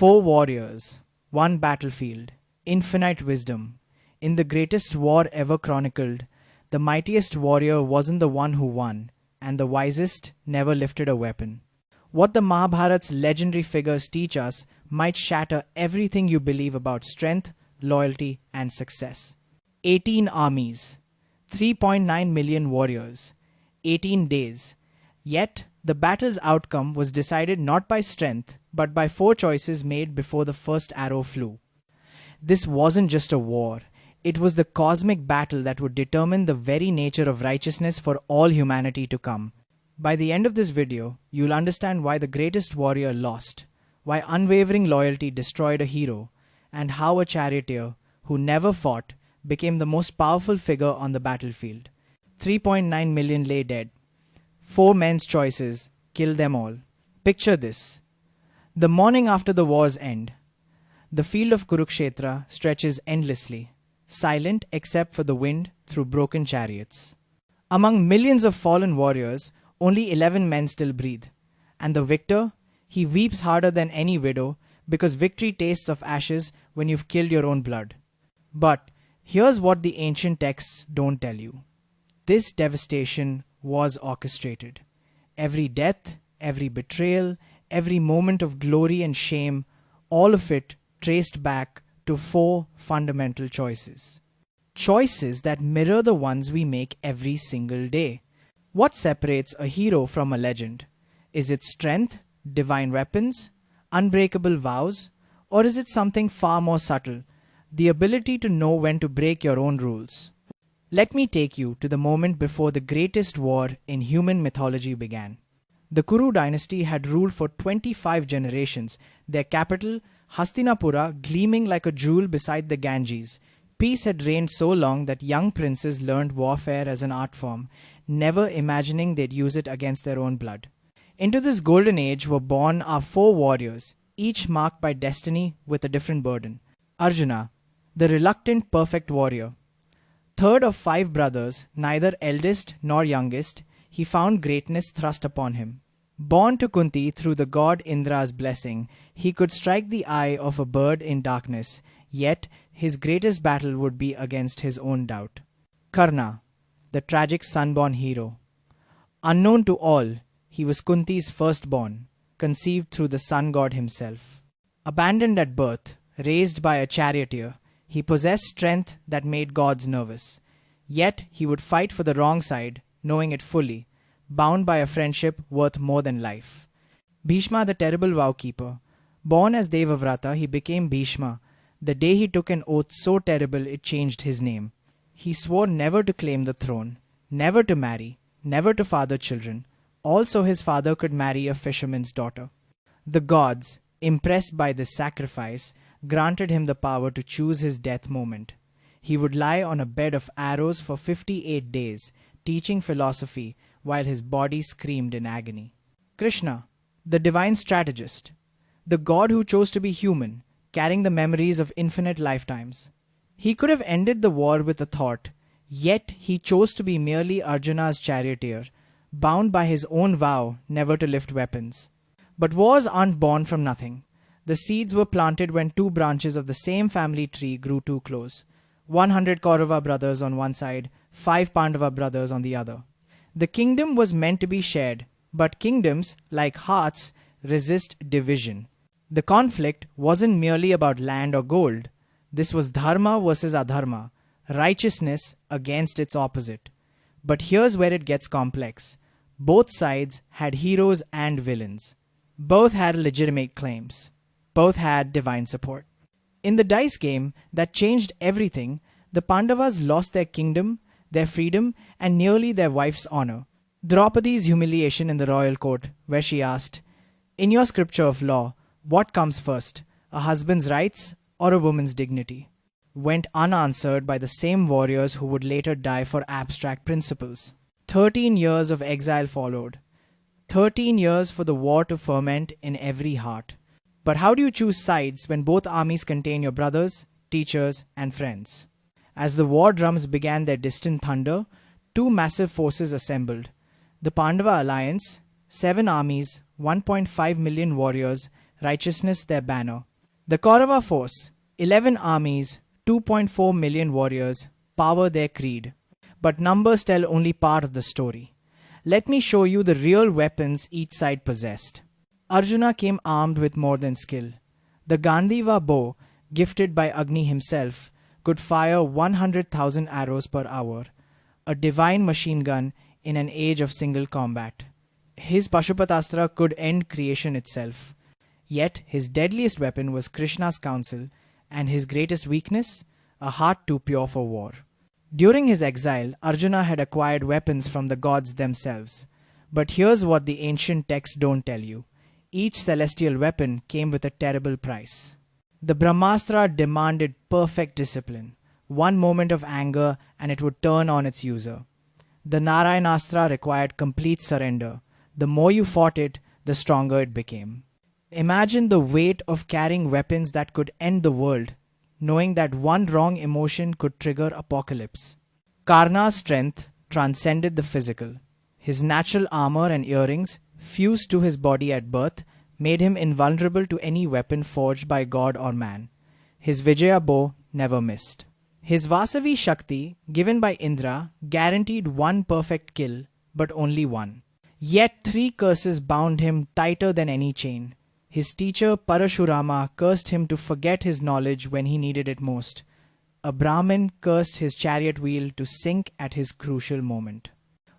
Four warriors, one battlefield, infinite wisdom. In the greatest war ever chronicled, the mightiest warrior wasn't the one who won, and the wisest never lifted a weapon. What the Mahabharata's legendary figures teach us might shatter everything you believe about strength, loyalty, and success. 18 armies, 3.9 million warriors, 18 days. Yet, the battle's outcome was decided not by strength, but by four choices made before the first arrow flew. This wasn't just a war. It was the cosmic battle that would determine the very nature of righteousness for all humanity to come. By the end of this video, you'll understand why the greatest warrior lost, why unwavering loyalty destroyed a hero, and how a charioteer who never fought became the most powerful figure on the battlefield. 3.9 million lay dead. Four men's choices killed them all. Picture this. The morning after the war's end, the field of Kurukshetra stretches endlessly, silent except for the wind through broken chariots. Among millions of fallen warriors, only 11 men still breathe. And the victor, he weeps harder than any widow because victory tastes of ashes when you've killed your own blood. But here's what the ancient texts don't tell you. This devastation was orchestrated. Every death, every betrayal, every moment of glory and shame, all of it traced back to four fundamental choices. Choices that mirror the ones we make every single day. What separates a hero from a legend? Is it strength, divine weapons, unbreakable vows, or is it something far more subtle, the ability to know when to break your own rules? Let me take you to the moment before the greatest war in human mythology began. The Kuru dynasty had ruled for 25 generations, their capital, Hastinapura, gleaming like a jewel beside the Ganges. Peace had reigned so long that young princes learned warfare as an art form, never imagining they'd use it against their own blood. Into this golden age were born our four warriors, each marked by destiny with a different burden. Arjuna, the reluctant perfect warrior. Third of 5 brothers, neither eldest nor youngest, he found greatness thrust upon him. Born to Kunti through the god Indra's blessing, he could strike the eye of a bird in darkness, yet his greatest battle would be against his own doubt. Karna, the tragic sun-born hero. Unknown to all, he was Kunti's firstborn, conceived through the sun god himself. Abandoned at birth, raised by a charioteer, he possessed strength that made gods nervous. Yet he would fight for the wrong side, knowing it fully, bound by a friendship worth more than life. Bhishma, the terrible vow-keeper. Born as Devavrata, he became Bhishma, the day he took an oath so terrible it changed his name. He swore never to claim the throne, never to marry, never to father children. Also his father could marry a fisherman's daughter. The gods, impressed by this sacrifice, granted him the power to choose his death moment. He would lie on a bed of arrows for 58 days, teaching philosophy while his body screamed in agony. Krishna, the divine strategist, the god who chose to be human, carrying the memories of infinite lifetimes. He could have ended the war with a thought, yet he chose to be merely Arjuna's charioteer, bound by his own vow never to lift weapons. But wars aren't born from nothing. The seeds were planted when 2 branches of the same family tree grew too close. 100 Kaurava brothers on one side, 5 Pandava brothers on the other. The kingdom was meant to be shared, but kingdoms, like hearts, resist division. The conflict wasn't merely about land or gold. This was dharma versus adharma, righteousness against its opposite. But here's where it gets complex. Both sides had heroes and villains. Both had legitimate claims. Both had divine support. In the dice game that changed everything, the Pandavas lost their kingdom, their freedom, and nearly their wife's honor. Draupadi's humiliation in the royal court, where she asked, "In your scripture of law, what comes first, a husband's rights or a woman's dignity?" went unanswered by the same warriors who would later die for abstract principles. 13 years of exile followed. 13 years for the war to ferment in every heart. But how do you choose sides when both armies contain your brothers, teachers, and friends? As the war drums began their distant thunder, 2 massive forces assembled. The Pandava alliance, 7 armies, 1.5 million warriors, righteousness their banner. The Kaurava force, 11 armies, 2.4 million warriors, power their creed. But numbers tell only part of the story. Let me show you the real weapons each side possessed. Arjuna came armed with more than skill. The Gandiva bow, gifted by Agni himself, could fire 100,000 arrows per hour, a divine machine gun in an age of single combat. His Pashupatastra could end creation itself. Yet his deadliest weapon was Krishna's counsel, and his greatest weakness, a heart too pure for war. During his exile, Arjuna had acquired weapons from the gods themselves. But here's what the ancient texts don't tell you. Each celestial weapon came with a terrible price. The Brahmastra demanded perfect discipline. One moment of anger and it would turn on its user. The Narayanastra required complete surrender. The more you fought it, the stronger it became. Imagine the weight of carrying weapons that could end the world, knowing that one wrong emotion could trigger apocalypse. Karna's strength transcended the physical. His natural armor and earrings, fused to his body at birth, made him invulnerable to any weapon forged by god or man. His Vijaya bow never missed. His Vasavi Shakti, given by Indra, guaranteed one perfect kill, but only one. Yet 3 curses bound him tighter than any chain. His teacher Parashurama cursed him to forget his knowledge when he needed it most. A Brahmin cursed his chariot wheel to sink at his crucial moment.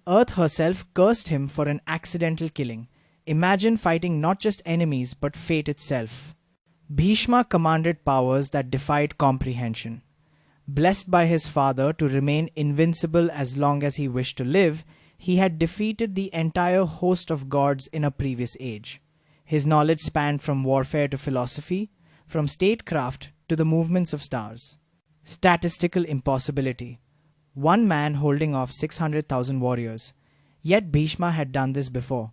Earth herself cursed him for an accidental killing. Imagine fighting not just enemies but fate itself. Bhishma commanded powers that defied comprehension. Blessed by his father to remain invincible as long as he wished to live, he had defeated the entire host of gods in a previous age. His knowledge spanned from warfare to philosophy, from statecraft to the movements of stars. Statistical impossibility. One man holding off 600,000 warriors. Yet Bhishma had done this before.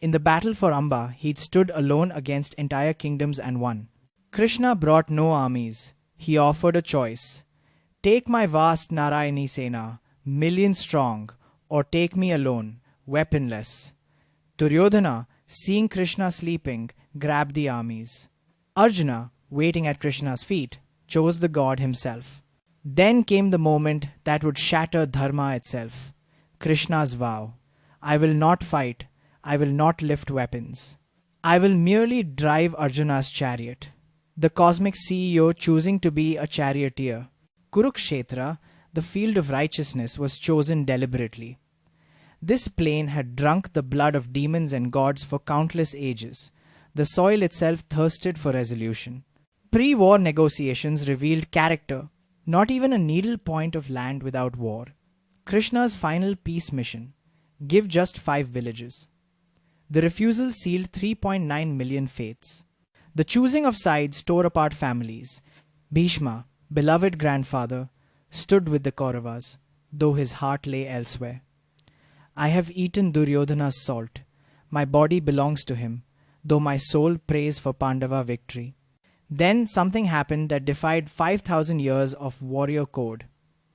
In the battle for Amba, he'd stood alone against entire kingdoms and won. Krishna brought no armies. He offered a choice. Take my vast Narayani Sena, million strong, or take me alone, weaponless. Duryodhana, seeing Krishna sleeping, grabbed the armies. Arjuna, waiting at Krishna's feet, chose the god himself. Then came the moment that would shatter dharma itself. Krishna's vow. I will not fight. I will not lift weapons. I will merely drive Arjuna's chariot. The cosmic CEO choosing to be a charioteer. Kurukshetra, the field of righteousness, was chosen deliberately. This plain had drunk the blood of demons and gods for countless ages. The soil itself thirsted for resolution. Pre-war negotiations revealed character, not even a needle point of land without war. Krishna's final peace mission, give just 5 villages. The refusal sealed 3.9 million fates. The choosing of sides tore apart families. Bhishma, beloved grandfather, stood with the Kauravas, though his heart lay elsewhere. I have eaten Duryodhana's salt. My body belongs to him, though my soul prays for Pandava victory. Then something happened that defied 5,000 years of warrior code.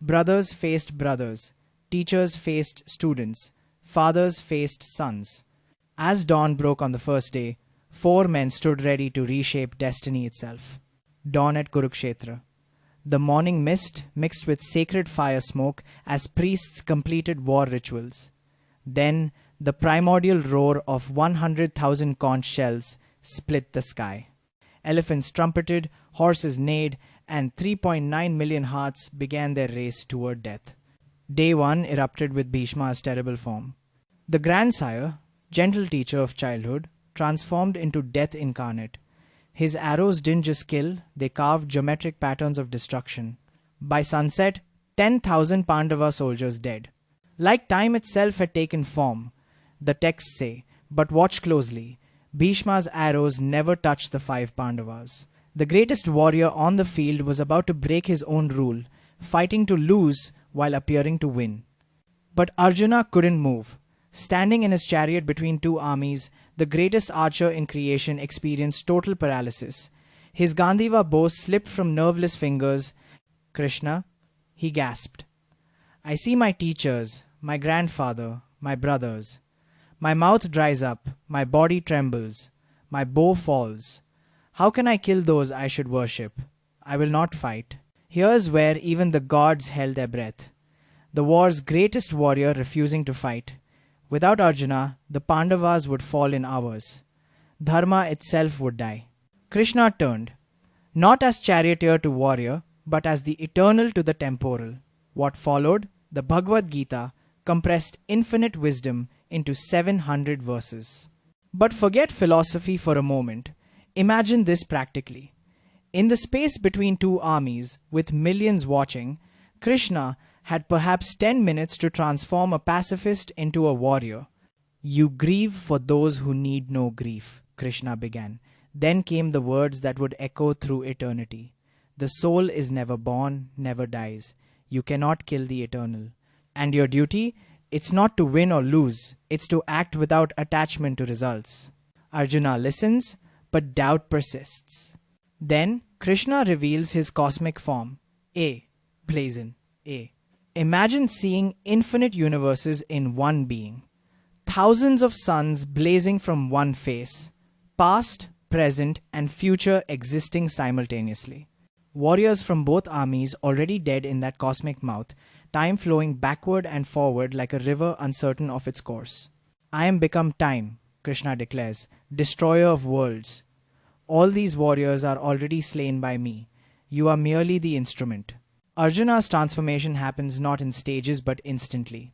Brothers faced brothers. Teachers faced students. Fathers faced sons. As dawn broke on the first day, 4 men stood ready to reshape destiny itself. Dawn at Kurukshetra. The morning mist mixed with sacred fire smoke as priests completed war rituals. Then the primordial roar of 100,000 conch shells split the sky. Elephants trumpeted, horses neighed, and 3.9 million hearts began their race toward death. Day 1 erupted with Bhishma's terrible form. The grandsire, gentle teacher of childhood, transformed into death incarnate. His arrows didn't just kill, they carved geometric patterns of destruction. By sunset, 10,000 Pandava soldiers dead. Like time itself had taken form, the texts say, but watch closely. Bhishma's arrows never touched the 5 Pandavas. The greatest warrior on the field was about to break his own rule, fighting to lose while appearing to win. But Arjuna couldn't move. Standing in his chariot between 2 armies, the greatest archer in creation experienced total paralysis. His Gandiva bow slipped from nerveless fingers. Krishna, he gasped. I see my teachers, my grandfather, my brothers. My mouth dries up, my body trembles, my bow falls. How can I kill those I should worship? I will not fight. Here's where even the gods held their breath. The war's greatest warrior refusing to fight. Without Arjuna, the Pandavas would fall in hours. Dharma itself would die. Krishna turned, not as charioteer to warrior, but as the eternal to the temporal. What followed, the Bhagavad Gita, compressed infinite wisdom into 700 verses. But forget philosophy for a moment. Imagine this practically. In the space between two armies, with millions watching, Krishna had perhaps 10 minutes to transform a pacifist into a warrior. You grieve for those who need no grief, Krishna began. Then came the words that would echo through eternity. The soul is never born, never dies. You cannot kill the eternal. And your duty? It's not to win or lose. It's to act without attachment to results. Arjuna listens, but doubt persists. Then Krishna reveals his cosmic form. Blazon. Imagine seeing infinite universes in one being. Thousands of suns blazing from one face. Past, present, and future existing simultaneously. Warriors from both armies already dead in that cosmic mouth, time flowing backward and forward like a river uncertain of its course. I am become time, Krishna declares, destroyer of worlds. All these warriors are already slain by me. You are merely the instrument. Arjuna's transformation happens not in stages but instantly.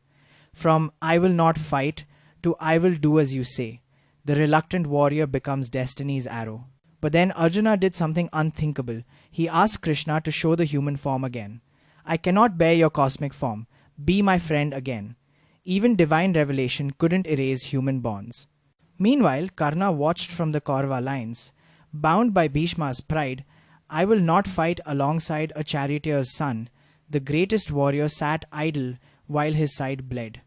From I will not fight to I will do as you say. The reluctant warrior becomes destiny's arrow. But then Arjuna did something unthinkable. He asked Krishna to show the human form again. I cannot bear your cosmic form. Be my friend again. Even divine revelation couldn't erase human bonds. Meanwhile, Karna watched from the Kaurava lines. Bound by Bhishma's pride, I will not fight alongside a charioteer's son. The greatest warrior sat idle while his side bled.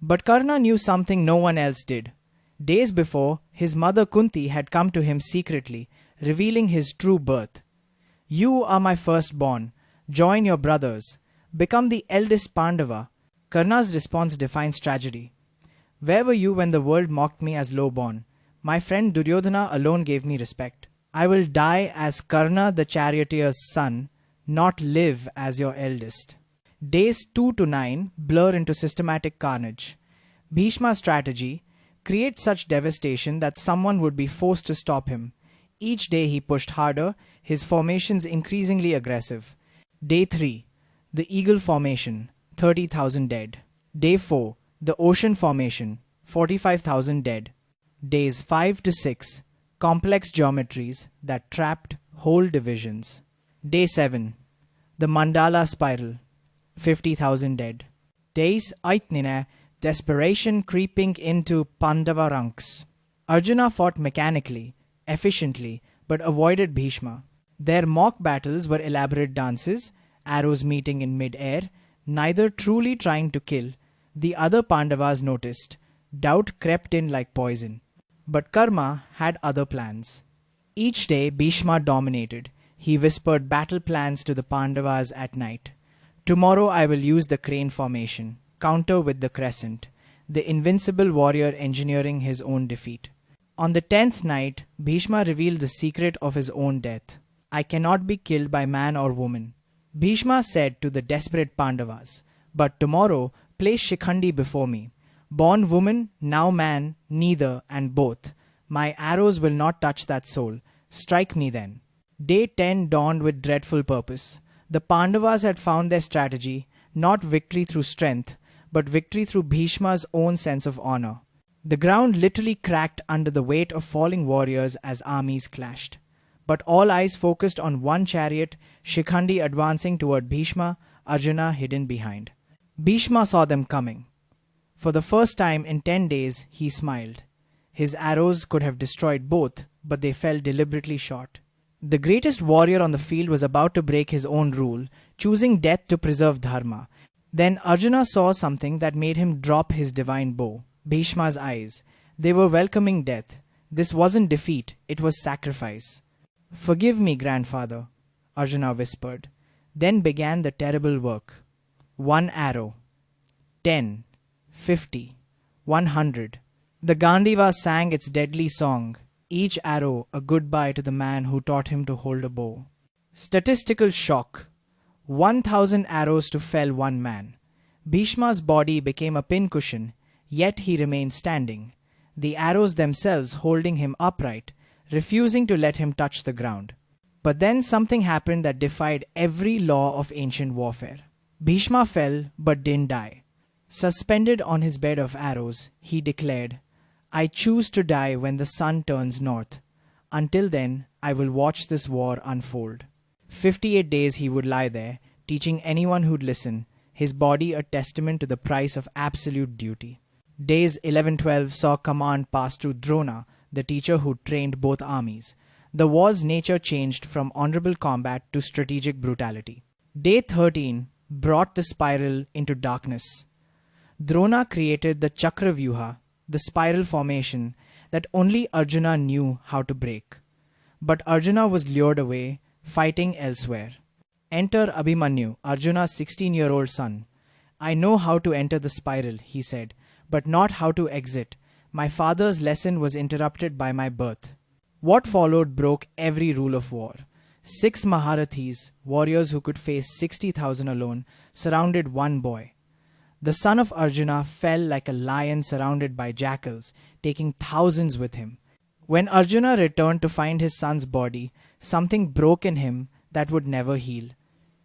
But Karna knew something no one else did. Days before, his mother Kunti had come to him secretly, revealing his true birth. You are my firstborn. Join your brothers. Become the eldest Pandava. Karna's response defines tragedy. Where were you when the world mocked me as low-born? My friend Duryodhana alone gave me respect. I will die as Karna the charioteer's son, not live as your eldest. Days 2 to 9 blur into systematic carnage. Bhishma's strategy: create such devastation that someone would be forced to stop him. Each day he pushed harder, his formations increasingly aggressive. Day 3, the Eagle Formation, 30,000 dead. Day 4, the Ocean Formation, 45,000 dead. Days 5 to 6, complex geometries that trapped whole divisions. Day 7, the Mandala Spiral, 50,000 dead. Days 8, desperation creeping into Pandava ranks. Arjuna fought mechanically, efficiently, but avoided Bhishma. Their mock battles were elaborate dances, arrows meeting in mid-air, neither truly trying to kill. The other Pandavas noticed. Doubt crept in like poison. But Karma had other plans. Each day Bhishma dominated. He whispered battle plans to the Pandavas at night. Tomorrow I will use the crane formation, counter with the crescent, the invincible warrior engineering his own defeat. On the 10th night, Bhishma revealed the secret of his own death. I cannot be killed by man or woman. Bhishma said to the desperate Pandavas, but tomorrow place Shikhandi before me. Born woman, now man, neither and both. My arrows will not touch that soul. Strike me then. Day 10 dawned with dreadful purpose. The Pandavas had found their strategy, not victory through strength, but victory through Bhishma's own sense of honor. The ground literally cracked under the weight of falling warriors as armies clashed. But all eyes focused on one chariot, Shikhandi advancing toward Bhishma, Arjuna hidden behind. Bhishma saw them coming. For the first time in 10 days, he smiled. His arrows could have destroyed both, but they fell deliberately short. The greatest warrior on the field was about to break his own rule, choosing death to preserve dharma. Then Arjuna saw something that made him drop his divine bow. Bhishma's eyes. They were welcoming death. This wasn't defeat, it was sacrifice. Forgive me, grandfather, Arjuna whispered. Then began the terrible work. 1 arrow. 10. 50. 100. The Gandiva sang its deadly song. each arrow a goodbye to the man who taught him to hold a bow. Statistical shock. 1,000 arrows to fell one man. Bhishma's body became a pincushion, yet he remained standing, the arrows themselves holding him upright, refusing to let him touch the ground. But then something happened that defied every law of ancient warfare. Bhishma fell but didn't die. Suspended on his bed of arrows, he declared, "I choose to die when the sun turns north. Until then, I will watch this war unfold." 58 days he would lie there, teaching anyone who'd listen, his body a testament to the price of absolute duty. Days 11-12 saw command pass through Drona, the teacher who trained both armies. The war's nature changed from honorable combat to strategic brutality. Day 13 brought the spiral into darkness. Drona created the Chakravyuha, the spiral formation that only Arjuna knew how to break. But Arjuna was lured away, fighting elsewhere. Enter Abhimanyu, Arjuna's 16-year-old son. "I know how to enter the spiral," he said, "but not how to exit. My father's lesson was interrupted by my birth." What followed broke every rule of war. 6 Maharathis, warriors who could face 60,000 alone, surrounded one boy. The son of Arjuna fell like a lion surrounded by jackals, taking thousands with him. When Arjuna returned to find his son's body, something broke in him that would never heal.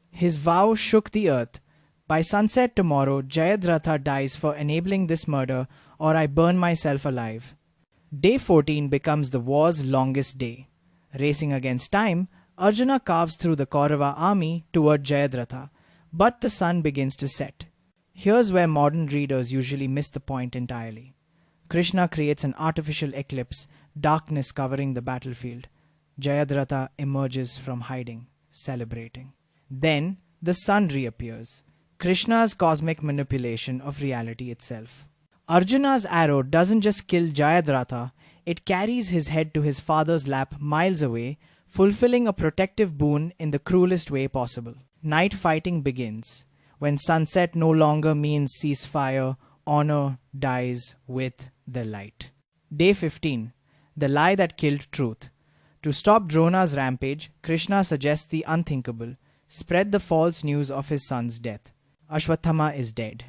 His vow shook the earth. "By sunset tomorrow, Jayadratha dies for enabling this murder, or I burn myself alive." Day 14 becomes the war's longest day. Racing against time, Arjuna carves through the Kaurava army toward Jayadratha, but the sun begins to set. Here's where modern readers usually miss the point entirely. Krishna creates an artificial eclipse, darkness covering the battlefield. Jayadratha emerges from hiding, celebrating. Then the sun reappears. Krishna's cosmic manipulation of reality itself. Arjuna's arrow doesn't just kill Jayadratha, it carries his head to his father's lap miles away, fulfilling a protective boon in the cruelest way possible. Night fighting begins. When sunset no longer means ceasefire, honor dies with the light. Day 15. The lie that killed truth. To stop Drona's rampage, Krishna suggests the unthinkable. Spread the false news of his son's death. Ashwathama is dead.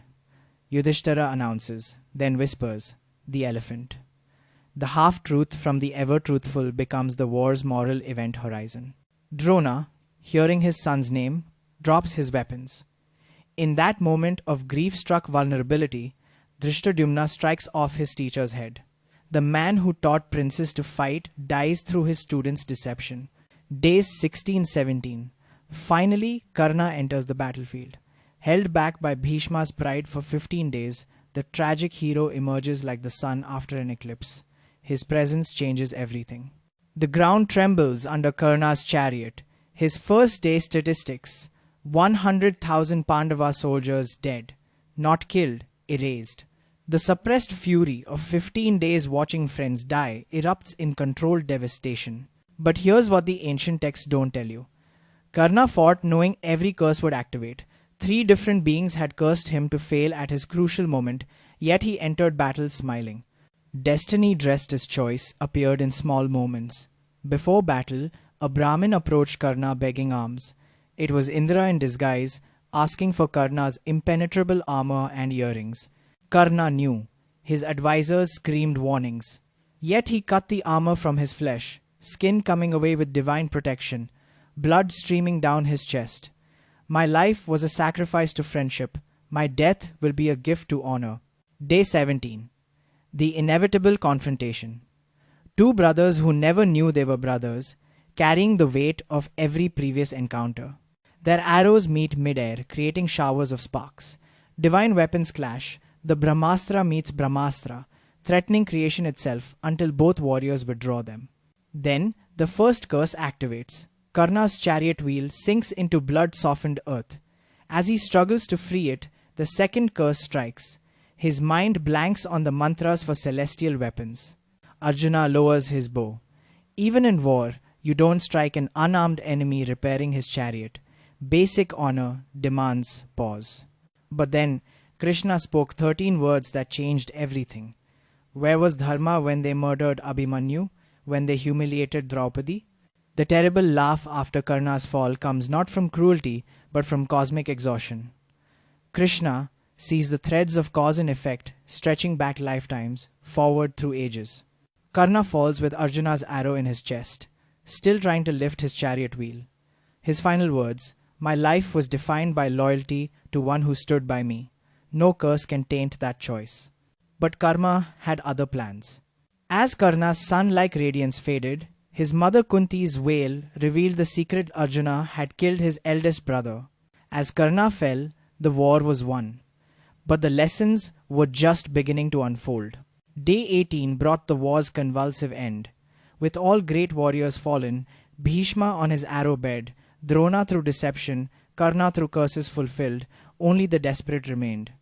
Yudhishthira announces, then whispers, "The elephant." The half-truth from the ever-truthful becomes the war's moral event horizon. Drona, hearing his son's name, drops his weapons. In that moment of grief-struck vulnerability, Drishtadyumna strikes off his teacher's head. The man who taught princes to fight dies through his student's deception. Days 16-17. Finally, Karna enters the battlefield. Held back by Bhishma's pride for 15 days, the tragic hero emerges like the sun after an eclipse. His presence changes everything. The ground trembles under Karna's chariot. His first day statistics: 100,000 Pandava soldiers dead, not killed, erased. The suppressed fury of 15 days watching friends die erupts in controlled devastation. But here's what the ancient texts don't tell you. Karna fought knowing every curse would activate. 3 different beings had cursed him to fail at his crucial moment, yet he entered battle smiling. Destiny dressed as choice appeared in small moments. Before battle, a Brahmin approached Karna begging alms. It was Indra in disguise, asking for Karna's impenetrable armor and earrings. Karna knew. His advisors screamed warnings. Yet he cut the armor from his flesh, skin coming away with divine protection, blood streaming down his chest. "My life was a sacrifice to friendship. My death will be a gift to honor." Day 17. The inevitable confrontation. 2 brothers who never knew they were brothers, carrying the weight of every previous encounter. Their arrows meet midair, creating showers of sparks. Divine weapons clash. The Brahmastra meets Brahmastra, threatening creation itself until both warriors withdraw them. Then, the first curse activates. Karna's chariot wheel sinks into blood-softened earth. As he struggles to free it, the second curse strikes. His mind blanks on the mantras for celestial weapons. Arjuna lowers his bow. Even in war, you don't strike an unarmed enemy repairing his chariot. Basic honor demands pause. But then, Krishna spoke 13 words that changed everything. Where was Dharma when they murdered Abhimanyu? when they humiliated Draupadi? The terrible laugh after Karna's fall comes not from cruelty but from cosmic exhaustion. Krishna sees the threads of cause and effect stretching back lifetimes, forward through ages. Karna falls with Arjuna's arrow in his chest, still trying to lift his chariot wheel. His final words, "My life was defined by loyalty to one who stood by me. No curse can taint that choice." But Karma had other plans. As Karna's sun-like radiance faded, his mother Kunti's wail revealed the secret Arjuna had killed his eldest brother. As Karna fell, the war was won. But the lessons were just beginning to unfold. Day 18 brought the war's convulsive end. With all great warriors fallen, Bhishma on his arrow bed, Drona through deception, Karna through curses fulfilled, only the desperate remained.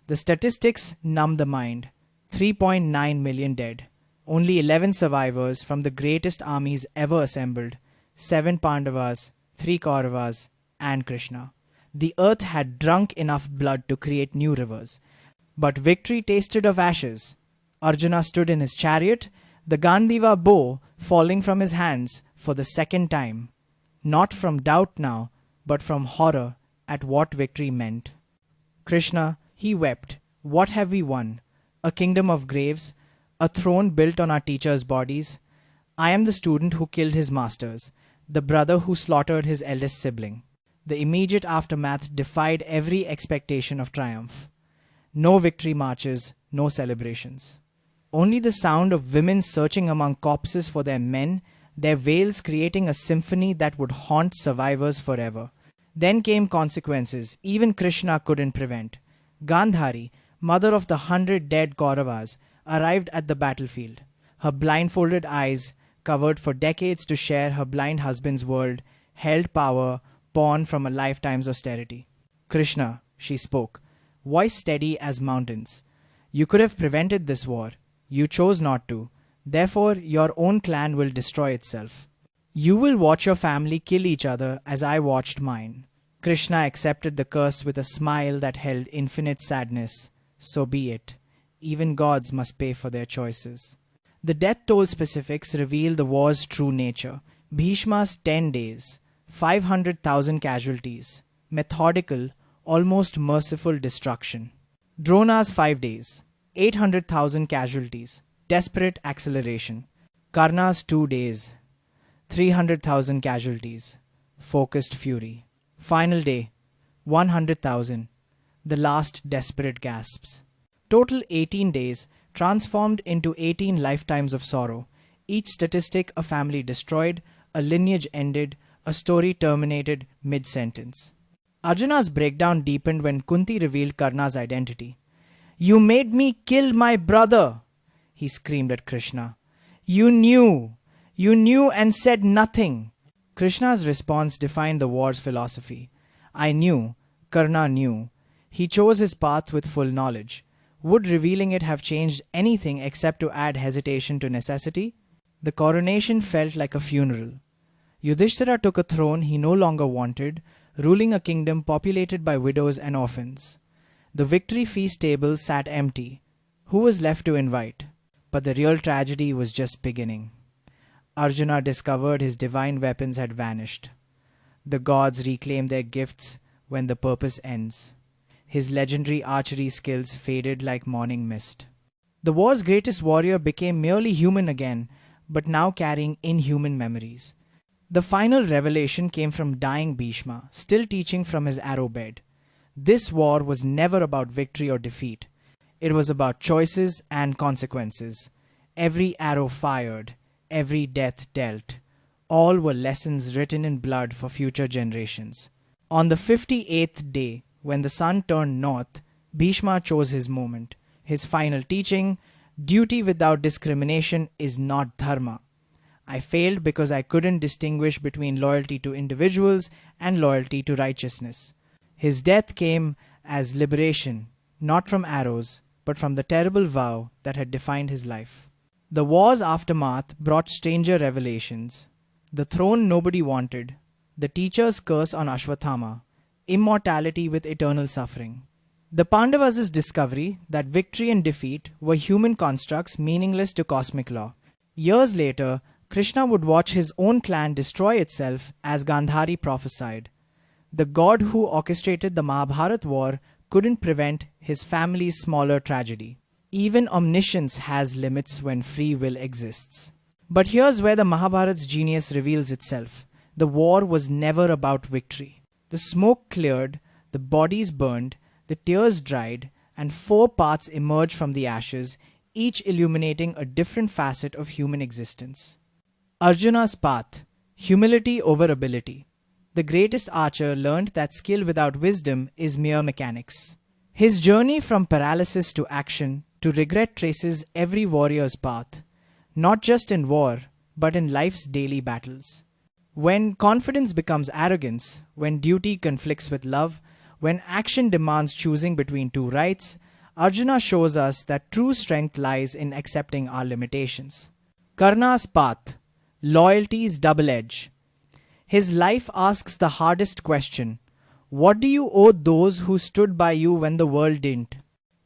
The statistics numb the mind. 3.9 million dead. Only 11 survivors from the greatest armies ever assembled. 7 Pandavas, 3 Kauravas, and Krishna. The earth had drunk enough blood to create new rivers. But victory tasted of ashes. Arjuna stood in his chariot, the Gandiva bow falling from his hands for the second time. Not from doubt now, but from horror at what victory meant. Krishna, he wept. What have we won? A kingdom of graves? A throne built on our teachers' bodies? I am the student who killed his masters, the brother who slaughtered his eldest sibling. The immediate aftermath defied every expectation of triumph. No victory marches, no celebrations. Only the sound of women searching among corpses for their men, their wails creating a symphony that would haunt survivors forever. Then came consequences even Krishna couldn't prevent. Gandhari, mother of the 100 dead Kauravas, arrived at the battlefield. Her blindfolded eyes, covered for decades to share her blind husband's world, held power born from a lifetime's austerity. "Krishna," she spoke, voice steady as mountains. "You could have prevented this war. You chose not to. Therefore, your own clan will destroy itself. You will watch your family kill each other as I watched mine." Krishna accepted the curse with a smile that held infinite sadness. So be it. Even gods must pay for their choices. The death toll specifics reveal the war's true nature. Bhishma's 10 days, 500,000 casualties, methodical, almost merciful destruction. Drona's 5 days, 800,000 casualties, desperate acceleration. Karna's 2 days, 300,000 casualties, focused fury. Final day, 100,000, the last desperate gasps. Total 18 days, transformed into 18 lifetimes of sorrow. Each statistic a family destroyed, a lineage ended, a story terminated mid-sentence. Arjuna's breakdown deepened when Kunti revealed Karna's identity. "You made me kill my brother," he screamed at Krishna. You knew and said nothing." Krishna's response defined the war's philosophy. I knew, Karna knew. He chose his path with full knowledge. Would revealing it have changed anything except to add hesitation to necessity? The coronation felt like a funeral. Yudhishthira took a throne he no longer wanted, ruling a kingdom populated by widows and orphans. The victory feast table sat empty. Who was left to invite? But the real tragedy was just beginning. Arjuna discovered his divine weapons had vanished. The gods reclaim their gifts when the purpose ends. His legendary archery skills faded like morning mist. The war's greatest warrior became merely human again, but now carrying inhuman memories. The final revelation came from dying Bhishma, still teaching from his arrowbed. This war was never about victory or defeat. It was about choices and consequences. Every arrow fired, every death dealt. All were lessons written in blood for future generations. On the 58th day, when the sun turned north, Bhishma chose his moment. His final teaching, duty without discrimination is not dharma. I failed because I couldn't distinguish between loyalty to individuals and loyalty to righteousness. His death came as liberation, not from arrows, but from the terrible vow that had defined his life. The war's aftermath brought stranger revelations. The throne nobody wanted, the teacher's curse on Ashwathama, immortality with eternal suffering. The Pandavas' discovery that victory and defeat were human constructs meaningless to cosmic law. Years later, Krishna would watch his own clan destroy itself as Gandhari prophesied. The god who orchestrated the Mahabharata war couldn't prevent his family's smaller tragedy. Even omniscience has limits when free will exists. But here's where the Mahabharata's genius reveals itself. The war was never about victory. The smoke cleared, the bodies burned, the tears dried, and four paths emerged from the ashes, each illuminating a different facet of human existence. Arjuna's path, humility over ability. The greatest archer learned that skill without wisdom is mere mechanics. His journey from paralysis to action to regret traces every warrior's path, not just in war, but in life's daily battles. When confidence becomes arrogance, when duty conflicts with love, when action demands choosing between two rights, Arjuna shows us that true strength lies in accepting our limitations. Karna's path, loyalty's double edge. His life asks the hardest question: what do you owe those who stood by you when the world didn't?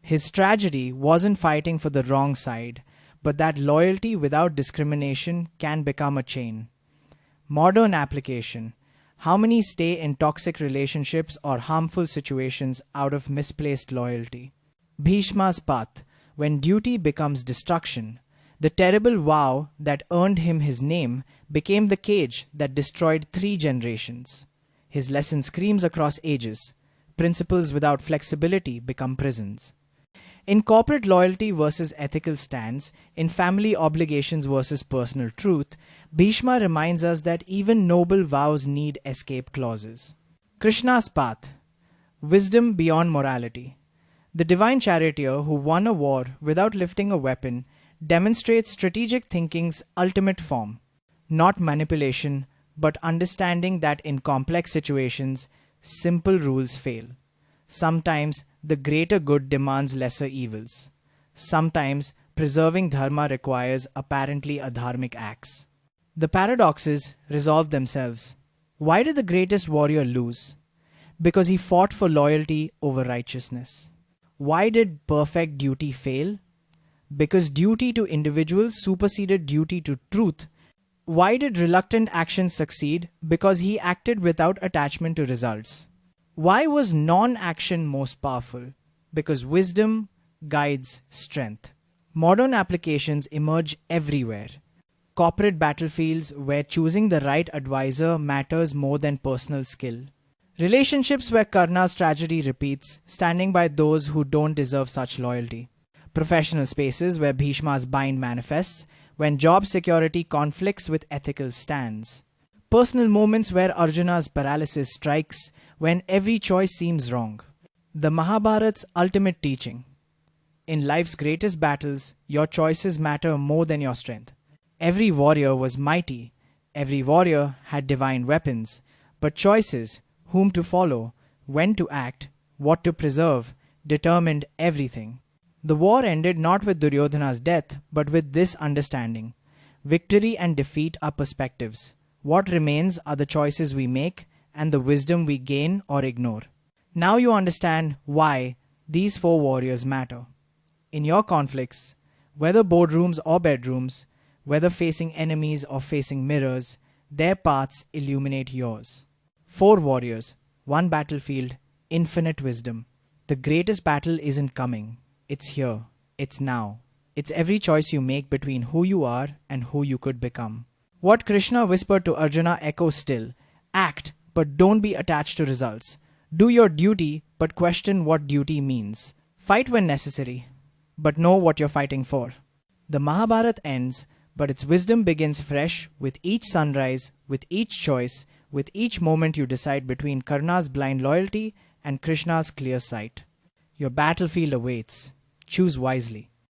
His tragedy wasn't fighting for the wrong side, but that loyalty without discrimination can become a chain. Modern application. How many stay in toxic relationships or harmful situations out of misplaced loyalty? Bhishma's path, when duty becomes destruction. The terrible vow that earned him his name became the cage that destroyed 3 generations. His lesson screams across ages. Principles without flexibility become prisons. In corporate loyalty versus ethical stands, in family obligations versus personal truth, Bhishma reminds us that even noble vows need escape clauses. Krishna's path, wisdom beyond morality. The divine charioteer who won a war without lifting a weapon demonstrates strategic thinking's ultimate form, not manipulation, but understanding that in complex situations, simple rules fail. Sometimes the greater good demands lesser evils. Sometimes preserving dharma requires apparently adharmic acts. The paradoxes resolve themselves. Why did the greatest warrior lose? Because he fought for loyalty over righteousness. Why did perfect duty fail? Because duty to individuals superseded duty to truth. Why did reluctant action succeed? Because he acted without attachment to results. Why was non-action most powerful? Because wisdom guides strength. Modern applications emerge everywhere. Corporate battlefields where choosing the right advisor matters more than personal skill. Relationships where Karna's tragedy repeats, standing by those who don't deserve such loyalty. Professional spaces where Bhishma's bind manifests, when job security conflicts with ethical stands. Personal moments where Arjuna's paralysis strikes, when every choice seems wrong. The Mahabharata's ultimate teaching. In life's greatest battles, your choices matter more than your strength. Every warrior was mighty, every warrior had divine weapons, but choices, whom to follow, when to act, what to preserve, determined everything. The war ended not with Duryodhana's death, but with this understanding. Victory and defeat are perspectives. What remains are the choices we make and the wisdom we gain or ignore. Now you understand why these 4 warriors matter. In your conflicts, whether boardrooms or bedrooms, whether facing enemies or facing mirrors, their paths illuminate yours. 4 warriors, 1 battlefield, infinite wisdom. The greatest battle isn't coming. It's here. It's now. It's every choice you make between who you are and who you could become. What Krishna whispered to Arjuna echoes still. Act, but don't be attached to results. Do your duty, but question what duty means. Fight when necessary, but know what you're fighting for. The Mahabharata ends, but its wisdom begins fresh with each sunrise, with each choice, with each moment you decide between Karna's blind loyalty and Krishna's clear sight. Your battlefield awaits. Choose wisely.